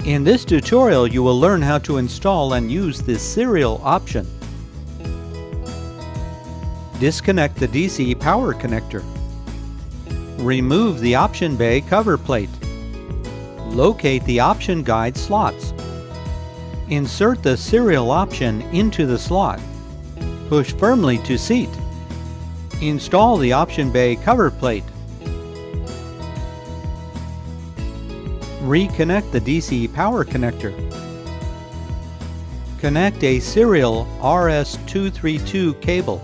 In this tutorial, you will learn how to install and use this serial option. Disconnect the DC power connector. Remove the option bay cover plate. Locate the option guide slots. Insert the serial option into the slot. Push firmly to seat. Install the option bay cover plate. Reconnect the DC power connector. Connect a serial RS232 cable.